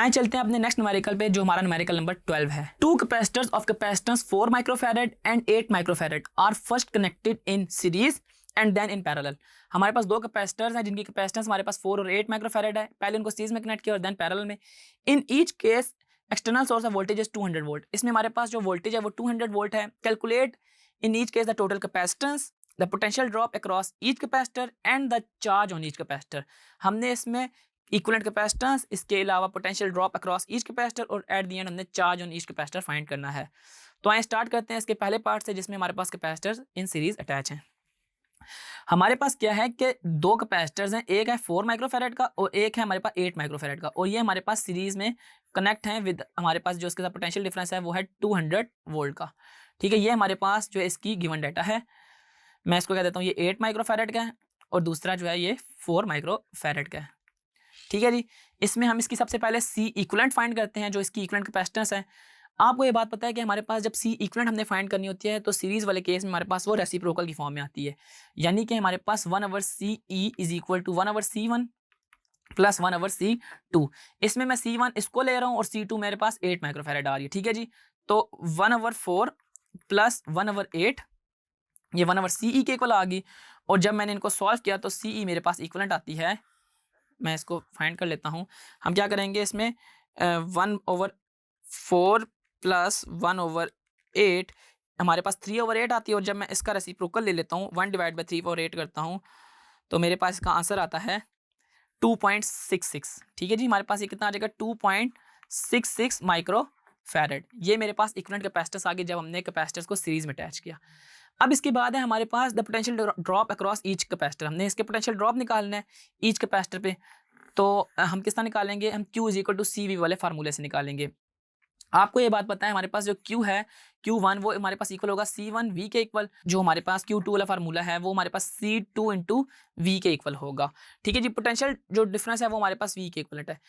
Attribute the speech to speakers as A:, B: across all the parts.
A: आए चलते हैं अपने नेक्स्ट न्यूमेरिकल पे, जो हमारा न्यूमेरिकल नंबर 12 है। Two capacitors of capacitance 4 microfarad and 8 microfarad are first connected in series and then in parallel. हमारे पास दो कैपेसिटर्स हैं जिनकी कैपेसिटेंस हमारे पास 4 और 8 माइक्रोफैरड है। पहले उनको सीरीज में कनेक्ट किया और देन पैरेलल में। In each case external source of voltage is 200 volt. इसमें हमारे पास जो वोल्टेज है वो 200 वोल्ट है। Calculate in each case the total capacitance, the potential drop across each capacitor and the charge on each capacitor. हमने इसमें equivalent capacitance, इसके अलावा potential drop across each capacitor और एट द एंड हमने charge on each capacitor find करना है। तो आइए स्टार्ट करते हैं इसके पहले पार्ट से, जिसमें हमारे पास कैपेसिटर्स इन सीरीज अटैच हैं। हमारे पास क्या है कि दो कैपेसिटर्स हैं, एक है 4 माइक्रोफैरड का और एक है हमारे पास 8 माइक्रोफैरड का, और ये हमारे पास सीरीज में कनेक्ट हैं विद हमारे पास जो इसके साथ पोटेंशियल डिफरेंस है वो है 200 वोल्ट का। ठीक है, ये हमारे पास जो है इसकी गिवन डाटा है। मैं इसको कह देता हूँ ये 8 माइक्रोफैरड का है और दूसरा जो है ये 4 माइक्रोफैरड का है। ठीक है जी, इसमें हम इसकी सबसे पहले सी इक्विवेलेंट फाइंड करते हैं, जो इसकी इक्विवेलेंट कैपेसिटेंस है। आपको ये बात पता है कि हमारे पास जब सी इक्विवेलेंट हमने फाइंड करनी होती है तो सीरीज वाले केस में हमारे पास वो रेसिप्रोकल की फॉर्म में आती है, यानी कि हमारे पास 1/CE is equal to 1/C1 plus 1/C2। इसमें मैं C1 इसको ले रहा हूँ और C2 मेरे पास 8 माइक्रोफैरड आ रही है। ठीक है जी, तो 1/4 प्लस 1/8 ये 1/CE के इक्वल आ गई। और जब मैंने इनको सॉल्व किया तो CE मेरे पास इक्विवेलेंट आती है, मैं इसको फाइंड कर लेता हूँ। हम क्या करेंगे इसमें 1/4 प्लस 1/8 हमारे पास 3/8 आती है, और जब मैं इसका रेसिप्रोकल ले लेता हूँ 1/3/8 करता हूँ तो मेरे पास इसका आंसर आता है 2.66। ठीक है जी, हमारे पास ये कितना आ जाएगा 2.66 माइक्रोफैरड। ये मेरे पास इक्विवेलेंट कैपेसिटर्स आ गई जब हमने कैपेसिटर्स को सीरीज में अटैच किया। अब इसके बाद है हमारे पास the potential drop across each capacitor. हमने इसके पोटेंशियल ड्रॉप निकालना है ईच कैपेसिटर पे, तो हम किस तरह निकालेंगे, हम Q is equal to CV वाले फार्मूले से निकालेंगे। आपको ये बात पता है हमारे पास जो Q है Q1 वो हमारे पास इक्वल होगा C1V के इक्वल, जो हमारे पास Q2 वाला फार्मूला है वो हमारे पास C2 इंटू V के इक्वल होगा। ठीक है जी, पोटेंशियल जो डिफरेंस है वो हमारे पास V के इक्वलेंट है।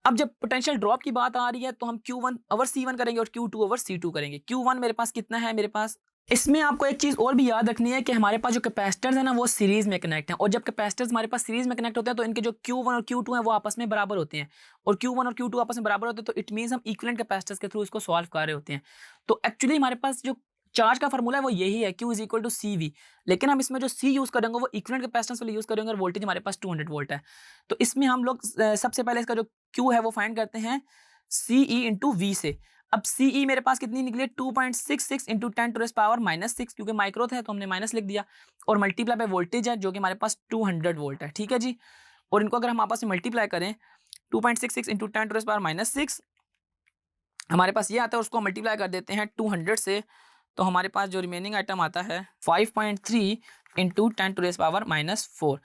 A: अब जब पोटेंशियल ड्रॉप की बात आ रही है तो हम Q1/C1 करेंगे और Q2/C2 करेंगे। Q1 मेरे पास कितना है, मेरे पास इसमें आपको एक चीज़ और भी याद रखनी है कि हमारे पास जो कैपेसिटर्स है ना वो सीरीज में कनेक्ट हैं, और जब कैपेसिटर्स हमारे पास सीरीज में कनेक्ट होते हैं तो इनके जो Q1 और Q2 हैं वो आपस में बराबर होते हैं, और Q1 और Q2 आपस में बराबर होते हैं तो इट मीन्स हम इक्विवेलेंट कैपेसिटर्स के थ्रू इसको सॉल्व कर रहे होते हैं। तो एक्चुअली हमारे पास जो चार्ज का फार्मूला है वो यही है, Q is equal to CV, लेकिन हम इसमें जो C यूज़ करेंगे वो इक्विवेलेंट कैपेसिटेंस वाले यूज़ करेंगे और वोल्टेज हमारे पास 200 वोल्ट है। तो इसमें हम लोग सबसे पहले इसका जो Q है वो फाइंड करते हैं CE इंटू V से। अब CE मेरे पास कितनी निकली है 2.66 इंटू 10⁻⁻⁶, क्योंकि माइक्रो है तो हमने माइनस लिख दिया, और मल्टीप्लाई बाय वोल्टेज है जो कि हमारे पास 200 वोल्ट है। ठीक है जी, और इनको अगर हम आपस में मल्टीप्लाई करें 2.66 इंटू 10⁻⁻⁶, हमारे पास ये आता है, उसको मल्टीप्लाई कर देते हैं 200 से, तो हमारे पास जो रिमेनिंग आइटम आता है 5.3 इंटू 10⁻⁻4,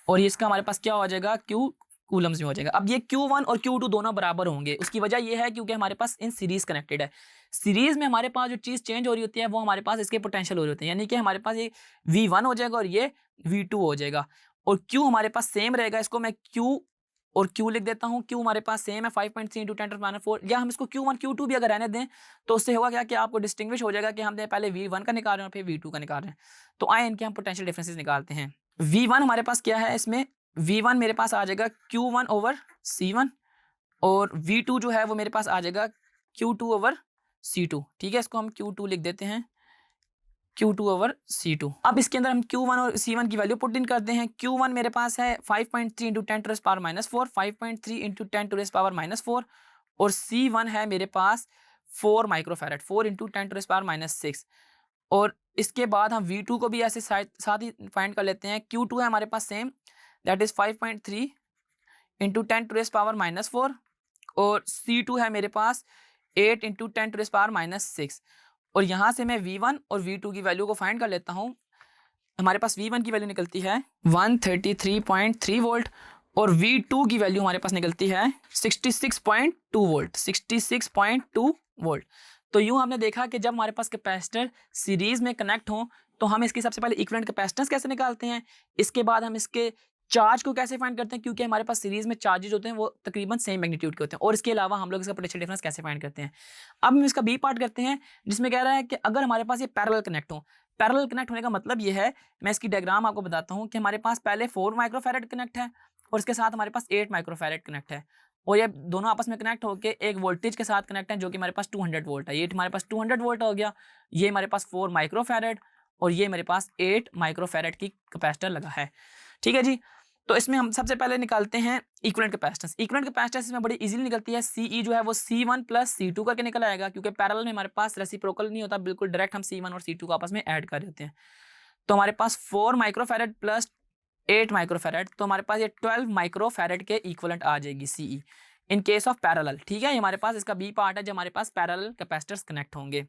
A: और ये इसका हमारे पास क्या हो जाएगा Q कूलम्स में हो जाएगा। अब ये Q1 और Q2 दोनों बराबर होंगे, उसकी वजह ये है क्योंकि हमारे पास इन सीरीज कनेक्टेड है। सीरीज में हमारे पास जो चीज़ चेंज हो रही होती है वो हमारे पास इसके पोटेंशियल हो रहे होते हैं, यानी कि हमारे पास ये V1 हो जाएगा और ये V2 हो जाएगा, और Q हमारे पास सेम रहेगा। इसको मैं Q और Q लिख देता हूँ। Q हमारे पास सेम है 5.3 इंटू 10⁻⁴, या हम इसको Q1 Q2 भी अगर रहने दें तो उससे होगा क्या कि आपको डिस्टिंग्विश हो जाएगा कि हमने पहले V1 का निकाल रहे हैं और फिर V2 का निकाल रहे हैं। तो आए इनके हम पोटेंशियल डिफरेंसेस निकालते हैं। V1 हमारे पास क्या है, इसमें V1 मेरे पास आ जाएगा Q1/C1, और V2 जो है वो मेरे पास आ जाएगा Q2/C2। ठीक है, इसको हम Q2 लिख देते हैं, Q2/C2। अब इसके अंदर हम Q1 और C1 की वैल्यू पुट इन करते हैं। Q1 मेरे पास है 5.3 इंटू 10⁻⁻⁴, 5.3 इंटू 10⁻⁻⁴, और C1 है मेरे पास 4 माइक्रोफैरड, 4 इंटू 10⁻⁻⁶। और इसके बाद हम V2 को भी ऐसे साथ ही फाइंड कर लेते हैं। Q2 है हमारे पास सेम, दैट इज 5.3 इंटू 10⁻⁻⁴, और C2 है मेरे पास 8 इंटू 10⁻⁻⁶। और यहाँ से मैं V1 और V2 की वैल्यू को फाइंड कर लेता हूँ। हमारे पास V1 की वैल्यू निकलती है 133.3 वोल्ट, और V2 की वैल्यू हमारे पास निकलती है 66.2 वोल्ट, 66.2 वोल्ट। तो यूँ हमने देखा कि जब हमारे पास कैपेसिटर सीरीज में कनेक्ट हों तो हम इसकी सबसे पहले इक्विवेलेंट कैपेसिटेंस कैसे निकालते हैं, इसके बाद हम इसके चार्ज को कैसे फाइंड करते हैं, क्योंकि हमारे पास सीरीज में चार्जेज होते हैं वो तकरीबन सेम मैग्नीट्यूड के होते हैं, और इसके अलावा हम लोग इसका पोटेंशियल डिफरेंस कैसे फाइंड करते हैं। अब हम इसका बी पार्ट करते हैं, जिसमें कह रहा है कि अगर हमारे पास ये पैरेलल कनेक्ट हो। पैरेलल कनेक्ट होने का मतलब ये है, मैं इसकी डायग्राम आपको बताता हूँ कि हमारे पास पहले 4 माइक्रोफैरड कनेक्ट है और इसके साथ हमारे पास 8 माइक्रोफैरड कनेक्ट है। और ये दोनों आपस में कनेक्ट होकर एक वोल्टेज के साथ कनेक्ट है जो कि हमारे पास 200 वोल्ट है। ये हमारे पास 200 वोल्ट हो गया, ये हमारे पास 4 माइक्रोफैरड और ये मेरे पास 8 माइक्रोफैरड की कैपेसिटर लगा है। ठीक है जी। तो इसमें हम सबसे पहले निकालते हैं इक्विवेलेंट कैपेसिटेंस। इक्विवेलेंट कैपेसिटेंस इसमें बड़ी इजीली निकलती है। सीई जो है वो C1 प्लस C2 करके निकल आएगा, क्योंकि पैरेलल में हमारे पास रेसिप्रोकल नहीं होता, बिल्कुल डायरेक्ट हम C1 और C2 को आपस में ऐड कर देते हैं। तो हमारे पास 4 माइक्रोफैरड प्लस 8 माइक्रोफैरड, तो हमारे पास ये 12 माइक्रोफैरड के इक्विवेलेंट आ जाएगी CE in case of parallel. ठीक है, ये हमारे पास इसका बी पार्ट है जब हमारे पास पैरेलल कैपेसिटर्स कनेक्ट होंगे।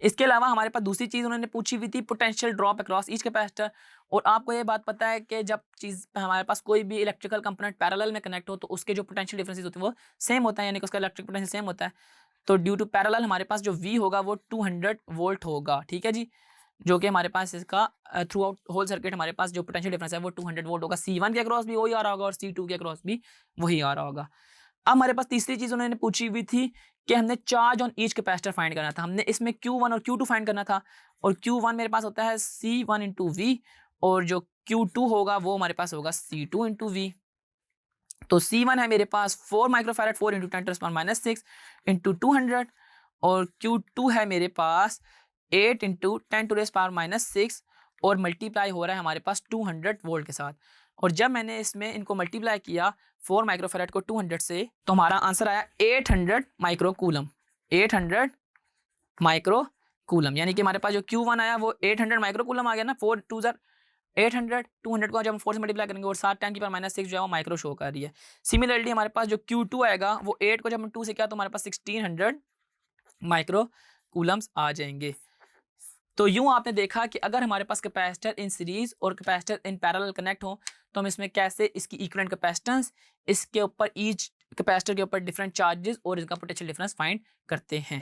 A: इसके अलावा हमारे पास दूसरी चीज उन्होंने पूछी हुई थी potential drop across each capacitor. और आपको ये बात पता है कि जब चीज हमारे पास कोई भी इलेक्ट्रिकल कंपोनेंट पैरेलल में कनेक्ट हो तो उसके जो पोटेंशियल डिफरेंसेस होते हैं वो सेम होता है, यानी कि उसका इलेक्ट्रिक पोटेंशियल सेम होता है। तो ड्यू टू पैरेलल हमारे पास जो V होगा वो 200 वोल्ट होगा। ठीक है जी, जो कि हमारे पास इसका थ्रू आउट होल सर्किट हमारे पास जो पोटेंशियल डिफरेंस है वो 200 वोल्ट होगा। C1 के अक्रॉस भी वही आ रहा होगा और C2 के अक्रॉस भी वही आ रहा होगा। अब हमारे पास तीसरी चीज उन्होंने पूछी हुई थी कि हमने charge on each capacitor find करना था। हमने इसमें Q1 और Q2 फाइंड करना था, और Q1 मेरे पास होता है C1 इंटू V, और जो Q2 होगा वो हमारे पास होगा C2 इंटू V। तो C1 है मेरे पास 4 माइक्रोफैरड 4 इंटू 10⁻⁶ इंटू 200, और Q2 है मेरे पास 8 इंटू 10⁻⁶, और मल्टीप्लाई हो रहा है हमारे पास 200 वोल्ट के साथ। और जब मैंने इसमें इनको मल्टीप्लाई किया 4 माइक्रोफैरड को 200 से, तो हमारा आंसर आया 800 माइक्रोकूलम। 800 माइक्रोकूलम, यानी कि हमारे पास जो Q1 आया वो 800 माइक्रोकूलम आ गया ना। 4 2 800, 200 को जब हम 4 से मल्टीप्लाई करेंगे और 7 10⁻⁶ जो है वो माइक्रो शो कर रही है। सिमिलरली हमारे पास जो Q2 आएगा वो 8 को जब हम 2 से किया तो हमारे पास 1600 माइक्रो कूलम्स आ जाएंगे। तो यूं आपने देखा कि अगर हमारे पास कैपेसिटर इन सीरीज और कैपेसिटर इन पैरेलल कनेक्ट हो तो हम इसमें कैसे इसकी इक्विवेलेंट कैपेसिटेंस, इसके ऊपर ईच कैपेसिटर के ऊपर डिफरेंट चार्जेस और इसका पोटेंशियल डिफरेंस फाइंड करते हैं।